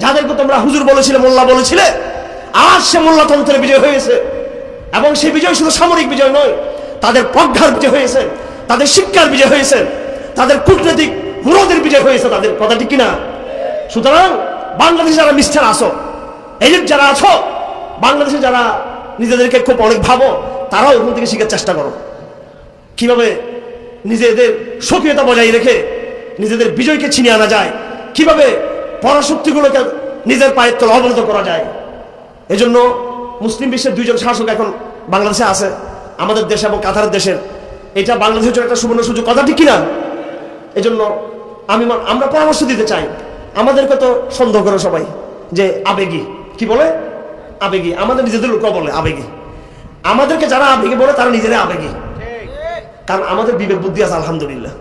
যাদেরকে তোমরা হুজুর বলেছিলে, মোল্লা বলেছিলে, আজ সে মোল্লাতন্ত্রের বিজয় হয়েছে। এবং সেই বিজয় শুধু সামরিক বিজয় নয়, তাদের প্রজ্ঞার বিজয় হয়েছে, তাদের শিক্ষার বিজয় হয়েছে, তাদের কূটনৈতিক মুরদের বিজয় হয়েছে তাদের। কথা ঠিক কিনা? সুতরাং বাংলাদেশে যারা মিস্টার আসো, এলিট যারা আছো, বাংলাদেশে যারা নিজেদেরকে খুব অনেক ভাবো, তারাও ওখান থেকে শিখার চেষ্টা করো কিভাবে নিজেদের সক্রিয়তা বজায় রেখে নিজেদের বিজয়কে ছিনিয়ে আনা যায়, কিভাবে পরাশক্তিগুলোকে নিজের পায়ের তলে অবনত করা যায়। এজন্য মুসলিম বিশ্বের দুইজন শাসক এখন বাংলাদেশে আছে, আমাদের দেশ এবং কাতারের দেশের। এটা বাংলাদেশের জন্য একটা সুবর্ণ সুযোগ। কথা ঠিক কিনা? এজন্য আমরা পরামর্শ দিতে চাই। আমাদেরকে তো সন্দেহ করে সবাই যে আবেগী, কি বলে? আবেগী। আমাদের নিজেদের লোকও বলে আবেগী। আমাদেরকে যারা আবেগী বলে তারা নিজেরাই আবেগী, কারণ আমাদের বিবেক বুদ্ধি আছে আলহামদুলিল্লাহ,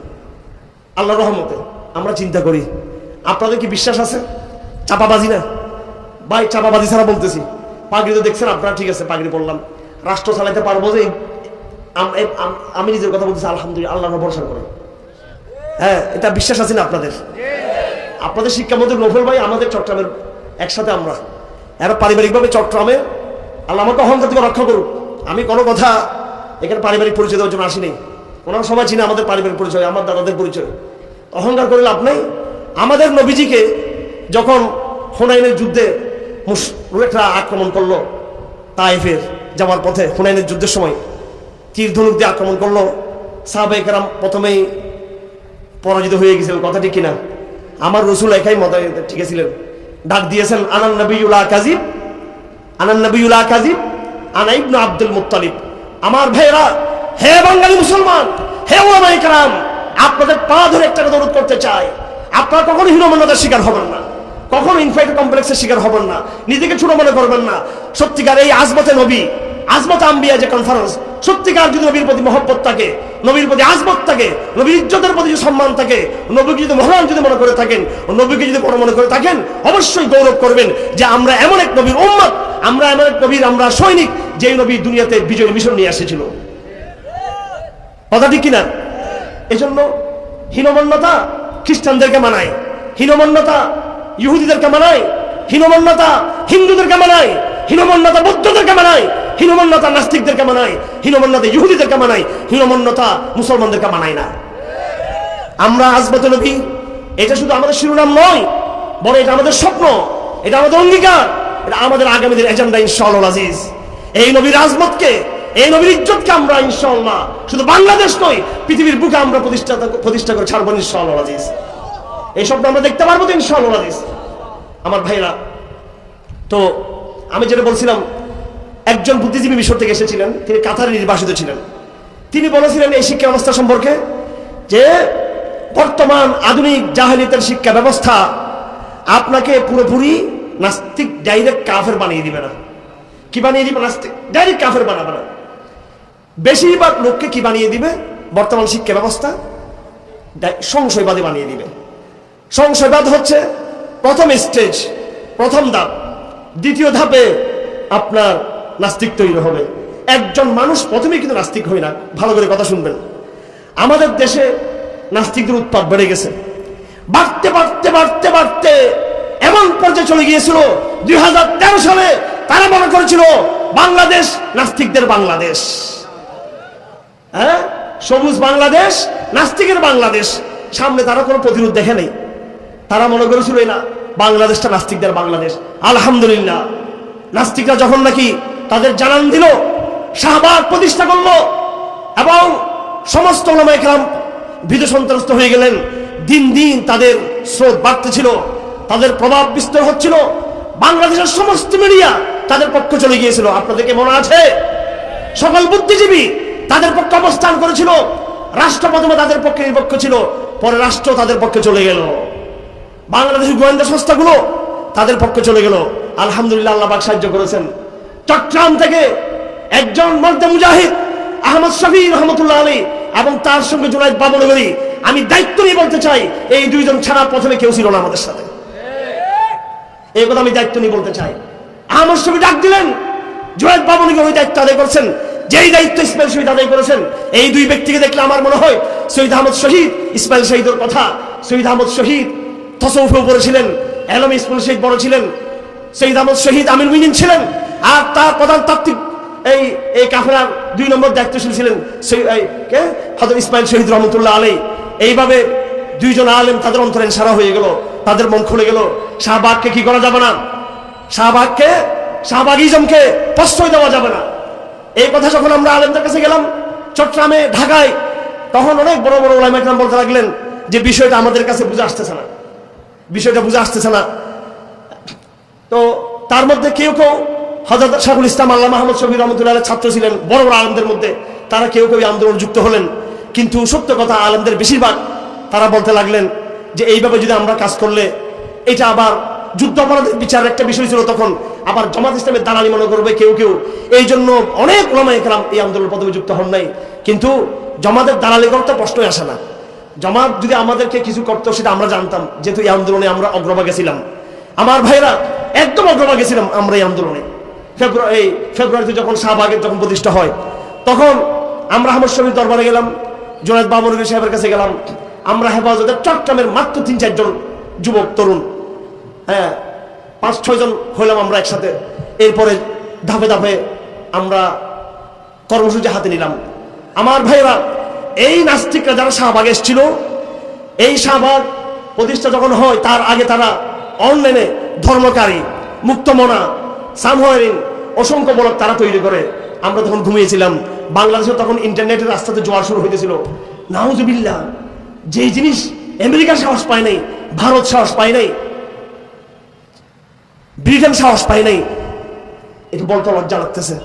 আল্লাহর রহমতে। আমরা চিন্তা করি। আপনাদের কি বিশ্বাস আছে? চাপাবাজি না ভাই, চাপাবাজি ছাড়া বলতেছি। পাগড়ি তো দেখছেন আপনারা, ঠিক আছে, পাগড়ি পড়লাম, রাষ্ট্র চালাইতে পারবো যে আমি নিজের কথা বলতেছি আলহামদুলিল্লাহ, আল্লাহর ভরসা করে। হ্যাঁ, এটা বিশ্বাস আছে না আপনাদের? আপনাদের শিক্ষামন্ত্রী নফল ভাই আমাদের চট্টগ্রামের একসাথে, আমরা এরা পারিবারিকভাবে চট্টগ্রামে, আল্লাহ আমাকে অহংকার থেকে রক্ষা করুক। আমি কোনো কথা এখানে পারিবারিক পরিচয় দেওয়ার জন্য আসিনি। ওনারা সবাই চিনে আমাদের পারিবারিক পরিচয়, আমার দাদাদের পরিচয়। অহংকার করে লাভ নাই। আমাদের নবীজিকে যখন হুনাইনের যুদ্ধে মুশরিকরা আক্রমণ করলো, তায়েফের যাওয়ার পথে হুনাইনের যুদ্ধের সময় তীর ধনুক দিয়ে আক্রমণ করলো, সাহাবায়ে কেরাম প্রথমেই পরাজিত হয়ে গেছিলেন। কথা ঠিক কিনা? আমার রসুল একাই মতায় ঠিক ছিলেন, ডাক দিয়েছেন আনান নবিয়ুল কাযিব, আনান নবিয়ুল কাযিব, আনা ইবনু আব্দুল মুত্তালিব। আমার ভাইরা, হে বাঙালি মুসলমান, হে ওলামায়ে কেরাম, আপনাদের পা ধরে একটা কথা অনুরোধ করতে চাই, আপনারা কখনো হীনমন্যতার শিকার হবেন না, কখনো ইনফাইট কমপ্লেক্সের শিকার হবেন না, নিজেকে ছোট মনে করবেন না। সত্যিকার এই আজমতে নবী, আজমত আম্বিয়া যে কনফারেন্স, সত্যিকার যদি নবীর প্রতি মহব্বত থাকে, নবীর প্রতি আজমত থাকে, নবীর ইজ্জতের প্রতি সম্মান থাকে, নবীকে যদি মহান যদি মনে করে থাকেন, নবীকে যদি বড় মনে করে থাকেন, অবশ্যই গৌরব করবেন যে আমরা এমন এক নবীর উম্মত, আমরা এমন এক নবীর আমরা সৈনিক, যেই নবী দুনিয়াতে বিজয় মিশন নিয়ে এসেছিল। কথা ঠিক কিনা? এজন্য হীনমন্যতা খ্রিস্টানদেরকে মানায়, হীনমন্যতা ইহুদিদেরকে মানায়, হীনমন্যতা হিন্দুদেরকে মানায়, হীনমন্যতা বৌদ্ধদেরকে মানায়, হীনমন্যতা নাস্তিকদেরকে মানায়, হীনমন্যতা ইহুদিদেরকে মানায়, হীনমন্যতা মুসলমানদেরকে মানায় না। আমরা আজমতে নবী, এটা শুধু আমাদের শিরোনাম নয়, বরং এটা আমাদের স্বপ্ন, এটা আমাদের অঙ্গীকার, এটা আমাদের আগামী দিনের এজেন্ডা ইনশাআল্লাহ আজিজ। এই নবীর আজমতকে, এই নবীর ইজ্জতকে আমরা ইনশাআল্লাহ শুধু বাংলাদেশ নয়, পৃথিবীর বুকে আমরা প্রতিষ্ঠা করে ছাড়বো ইনশাআল্লাহ আজিজ। এই স্বপ্ন আমরা দেখতে পারবো তো ইনশাআল্লাহ আজিজ। আমার ভাইরা, তো আমি যেটা বলছিলাম, একজন বুদ্ধিজীবী মিশর থেকে এসেছিলেন, তিনি কাতারে নির্বাসিত ছিলেন। তিনি বলেছিলেন এই শিক্ষা ব্যবস্থা সম্পর্কে যে বর্তমান আধুনিক জাহেলিয়াতের শিক্ষা ব্যবস্থা আপনাকে পুরোপুরি নাস্তিক, ডাইরেক্ট কাফের বানিয়ে দিবে না। কি বানিয়ে দিবে? নাস্তিক, ডাইরেক্ট কাফের বানাবে না। বেশিরভাগ লোককে কি বানিয়ে দিবে? বর্তমান শিক্ষা ব্যবস্থা সংশয়বাদী বানিয়ে দিবে। সংশয়বাদ হচ্ছে প্রথম স্টেজ, প্রথম ধাপ। দ্বিতীয় ধাপে আপনার নাস্তিক তৈরি হবে। একজন মানুষ প্রথমেই কিন্তু নাস্তিক হয় না। ভালো করে কথা শুনবেন। আমাদের দেশে নাস্তিকদের উৎপাত বেড়ে গেছে, বাড়তে বাড়তে বাড়তে বাড়তে এমন পর্যায়ে চলে গিয়েছিল 2013 সালে তারা মনে করেছিল বাংলাদেশ নাস্তিকদের বাংলাদেশ। হ্যাঁ, সবুজ বাংলাদেশ, নাস্তিকের বাংলাদেশ। সামনে তারা কোনো প্রতিরোধ দেখে নেই। তারা মনে করেছিল না, বাংলাদেশটা নাস্তিকদের বাংলাদেশ। আলহামদুলিল্লাহ, নাস্তিকরা যখন নাকি তাদের জানান দিল, শাহবাগ প্রতিষ্ঠা করলো এবং সমস্ত ওলামায়ে কেরাম ভীত সন্ত্রস্ত হয়ে গেলেন। দিন দিন তাদের স্রোত বাড়তেছিল, তাদের প্রভাব বিস্তার হচ্ছিল। বাংলাদেশের সমস্ত মিডিয়া তাদের পক্ষে চলে গিয়েছিল। আপনাদেরকে মনে আছে? সকল বুদ্ধিজীবী তাদের পক্ষে অবস্থান করেছিল। রাষ্ট্র প্রথমে তাদের পক্ষে বিপক্ষ ছিল, পরে রাষ্ট্র তাদের পক্ষে চলে গেল। বাংলাদেশের গোয়েন্দা সংস্থাগুলো তাদের পক্ষে চলে গেল। আলহামদুলিল্লাহ, আল্লাহ পাক সাহায্য করেছেন। চট্টগ্রাম থেকে একজন মর্দে মুজাহিদ আহমদ শফি রহমতুল্লাহ আলাইহি এবং তার সঙ্গে জুনায়েদ বাবনগরী, আমি দায়িত্ব নিয়ে বলতে চাই, এই দুইজন ছাড়া প্রথমে কেউ ছিল না আমাদের সাথে। এই কথা আমি দায়িত্ব নিয়ে বলতে চাই। আহমদ শফি ডাক দিলেন, জুনায়েদ বাবনগরী ওই দায়িত্ব আদায় করছেন। যেই দায়িত্ব ইসমাইল শহীদ আদায় করেছেন, এই দুই ব্যক্তিকে দেখলে আমার মনে হয় শহীদ আহমদ শহীদ, ইসমাইল শহীদের কথা। শহীদ আহমদ শহীদ তসৌফেও পড়েছিলেন এলম স্কুল শহীদ বড় ছিলেন শহীদ আহমদ শহীদ আমির মুমিনিন ছিলেন, আর তার প্রধান তাত্ত্বিক এই কাফেলার 2 নম্বর দায়িত্বশীল ছিলেন হযরত ইসমাইল শহীদ রহমতুল্লাহ আলাইহি। এইভাবে 2 জন আলেম তাদের অন্তরে সারা হয়ে গেল, তাদের মন খুলে গেল। শাহবাগকে কি করা যাবে না, শাহবাগিজমকে প্রশ্রয় দেওয়া যাবে না। এই কথা যখন আমরা আলেমদের কাছে গেলাম চট্টগ্রামে, ঢাকায়, তখন অনেক বড় বড় ওলামা ইকরাম বলতে লাগলেন যে বিষয়টা আমাদের কাছে বুঝে আসতেছে না, বিষয়টা বুঝে আসতেছে না। তো তার মধ্যে কেউ কেউ হযরত শাইখুল ইসলাম আল্লামা আহমদ শফি রহমতুল্লাহ আলাইহির ছাত্র ছিলেন, বড় বড় আলেমদের মধ্যে, তারা কেউ কেউ আন্দোলন যুক্ত হলেন। কিন্তু সত্য কথা, আলেমদের বেশিরভাগ তারা বলতে লাগলেন যে এইভাবে যদি আমরা কাজ করলে এটা আবার যুদ্ধ অপরাধের বিচারের একটা বিষয় ছিল, তখন আবার জামাত ইসলামের দালালি মনে করবে কেউ কেউ। এই জন্য অনেক ওলামা ইকরাম এই আন্দোলনের পদে যুক্ত হন নাই। কিন্তু জামাতের দালালি করতে প্রশ্নই আসে না। জামাত যদি আমাদেরকে কিছু করতো সেটা আমরা জানতাম, যেহেতু এই আন্দোলনে আমরা অগ্রভাগে ছিলাম। আমার ভাইরা একদম অগ্রভাগে ছিলাম আমরা এই আন্দোলনে। ফেব্রুয়ারিতে যখন শাহবাগের যখন প্রতিষ্ঠা হয়, তখন আমরা আহমদ শফির দরবারে গেলাম, জুনায়েদ বাবুরগি সাহেবের কাছে গেলাম। আমরা হেফাজতের চট্টগ্রামের মাত্র 3-4 জন যুবক তরুণ, 5-6 জন হইলাম আমরা একসাথে। এরপরে ধাপে ধাপে আমরা কর্মসূচি হাতে নিলাম। আমার ভাইরা, এই নাস্তিকরা যারা শাহবাগে এসেছিল, এই শাহবাগ প্রতিষ্ঠা যখন হয় তার আগে তারা অনলাইনে ধর্মকারী, মুক্তমনা, সামহারিন, অসংখ্য ব্লগ তারা তৈরি করে। আমরা তখন ঘুমিয়েছিলাম। বাংলাদেশে তখন ইন্টারনেটের রাস্তাতে জোয়ার শুরু হইতেছিল। নাউজুবিল্লাহ, যে জিনিস আমেরিকা সাহস পায় নাই, ভারত সাহস পায় নাই, ব্রিটেন সাহস পায় নাই, এটা বলতে লজ্জা লাগতেছে।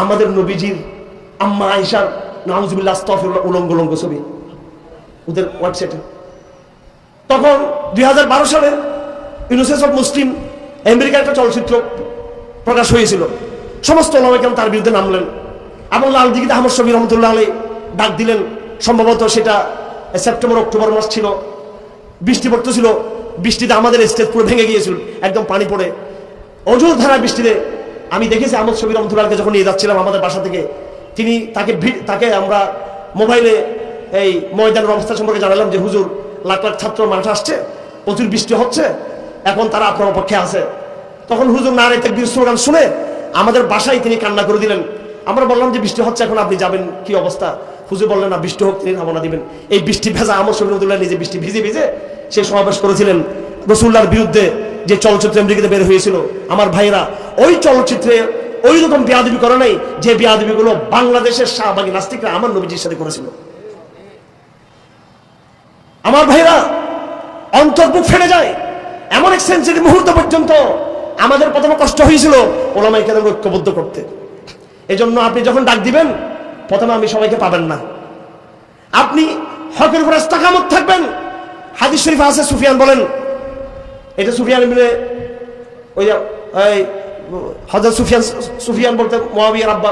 আমাদের নবীজির আম্মা আয়েশার নাউজুবিল্লাহ আস্তাগফিরুল্লাহ উলঙ্গ উলঙ্গ ছবি ওদের ওয়েবসাইটে। তখন 2012 সালে ইউনিসেফ অফ মুসলিম আমেরিকার একটা চলচ্চিত্র প্রকাশ হয়েছিল। সমস্ত ওলামা ইকরাম তার বিরুদ্ধে নামলেন এবং লালদিঘিতে আহমদ শফি রহমতুল্লাহ আলাইহি ডাক দিলেন। সম্ভবত সেটা সেপ্টেম্বর অক্টোবর মাস ছিল, বৃষ্টি পড়তেছিল। বৃষ্টিতে আমাদের স্টেজ পুরো ভেঙে গিয়েছিল, একদম পানি পড়ে অজুর ধারা বৃষ্টিতে। আমি দেখেছি আহমদ শফি রহমতুল্লাহকে যখন নিয়ে যাচ্ছিলাম আমাদের বাসা থেকে, তাকে আমরা মোবাইলে এই ময়দানের অবস্থা সম্পর্কে জানালাম যে হুজুর, লাখ লাখ ছাত্র মাঠে আসছে, প্রচুর বৃষ্টি হচ্ছে, এখন তারা আপনার পক্ষে আছে। তখন হুজুর নারে তাকবীর স্লোগান শুনে আমাদের বাসায় তিনি কান্না করে দিলেন। আমরা বললাম যে বৃষ্টি হচ্ছে, এখন আপনি যাবেন, কি অবস্থা? হুজুর বললেন না, বৃষ্টি হোক, তিনি রওনা দিবেন। এই বৃষ্টি ভেজা আহমদ শফি রহমতুল্লাহ নিজে বৃষ্টি ভিজে ভিজে সে সমাবেশ করেছিলেন রাসূলুল্লাহর বিরুদ্ধে। যে চলচ্চিত্র আমেরিকাতে বের হয়েছিল, আমার ভাইরা, ওই চলচ্চিত্রে ওই রকম বেয়াদবি করে নাই যে বেয়াদবিগুলো বাংলাদেশের শাহবাগী নাস্তিকরা আমার নবীজির সাথে করেছিল। আমার ভাইরা, অন্তর্বুক ফেলে যায়। এমন এক সেঞ্চুরি মুহূর্ত পর্যন্ত আমাদের প্রথমে কষ্ট হয়েছিল ওলামা ইকরাম ঐক্যবদ্ধ করতে। এজন্য আপনি যখন ডাক দিবেন, প্রথমে আমি সবাইকে পাবেন না, আপনি হকের উপর ইস্তেকামত থাকবেন। হাদিস শরীফ আছে, সুফিয়ান বলেন, এটা সুফিয়ান ইবনে ওই হযরত সুফিয়ান বলতে মুয়াবিয়ার আব্বা,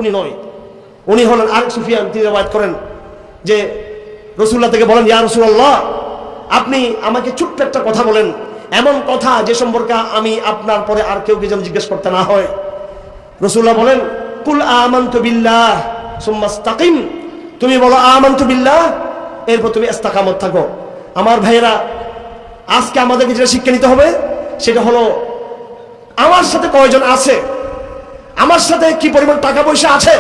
উনি নয়, উনি হলেন আরেক সুফিয়ান। তিনি রিওয়ায়াত করেন যে রাসূলুল্লাহ থেকে বলেন, ইয়া রাসূলুল্লাহ, আপনি আমাকে ছোট্ট একটা কথা বলেন, এমন কথা যে সম্পর্কে আমি আপনার পরে আর কেউ যেন জিজ্ঞেস করতে না হয়। রাসূলুল্লাহ বলেন, কুল আমানতু বিল্লাহ সুম্মা ইসতাকিম, তুমি বলো আমানতু বিল্লাহ, এরপর তুমি ইস্তেকামত থাকো। আমার ভাইয়েরা, আজকে আমাদেরকে যেটা শিক্ষা নিতে হবে সেটা হলো, আমার সাথে কয়জন আছে, আমার সাথে কি পরিমাণ টাকা পয়সা আছে,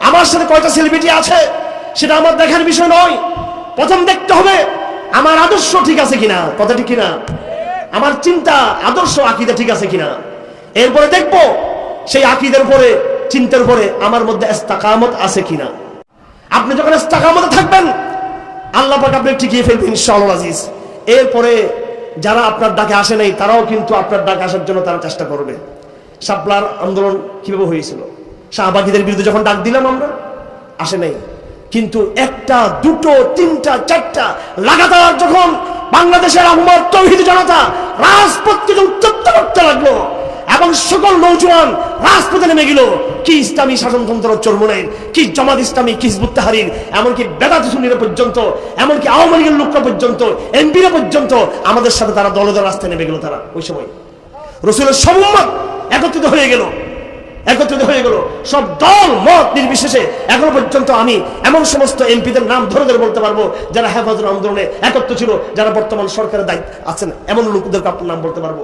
আমার সাথে কয়টা সেলিব্রিটি আছে, সেটা আমার দেখার বিষয় নয়। প্রথম দেখতে হবে আমার আদর্শ ঠিক আছে কিনা, কথা ঠিক কিনা, আমার চিন্তা, আদর্শ, আকীদা ঠিক আছে কিনা। এরপরে দেখবো সেই আকীদার উপরে, চিন্তার উপরে আমার মধ্যে ইস্তেকামত আছে কিনা। আপনি যখন ইস্তেকামতে থাকবেন, আল্লাহ পাক আপনি টিকিয়ে ফেলবেন ইনশাআল্লাহ আজিজ। এরপরে যারা আপনার ডাকে আসে নাই, তারাও কিন্তু আপনার ডাকে আসার জন্য তারা চেষ্টা করবে। শাপলার আন্দোলন কিভাবে হয়েছিল, শাহবাগীদের বিরুদ্ধে যখন ডাক দিলাম আমরা, আসে নাই, কিন্তু 1টা 2টো 3টা 4টা লাগাতার যখন বাংলাদেশের আহমদ তৌহিদ জনতা রাজপথে উত্তপ্ত করতে লাগলো এবং সকল নৌজওয়ান রাজপথে নেমে গেল, কি ইসলামী শাসনতন্ত্র চরমনের, কি জামাত ইসলামী, কি হিজবুত তাহরীর, এমনকি বেদাত সুন্নিরা পর্যন্ত, এমনকি আওয়ামী লীগের লোকরা পর্যন্ত, এমপিরা পর্যন্ত আমাদের সাথে তারা দলে দলে রাস্তায় নেমে গেল। তারা ওই সময় রাসূলের সম্মত একত্রিত হয়ে গেল। একত্রিত হয়ে গেল। সব দল মত নির্বিশেষে এখনো পর্যন্ত আমি এমন সমস্ত এমপিদের নাম ধরে ধরে বলতে পারবো যারা হেফাজতের আন্দোলনে একত্র ছিল, যারা বর্তমান সরকারের দায়িত্ব আছেন, এমন লোকদের আপনার নাম বলতে পারবো।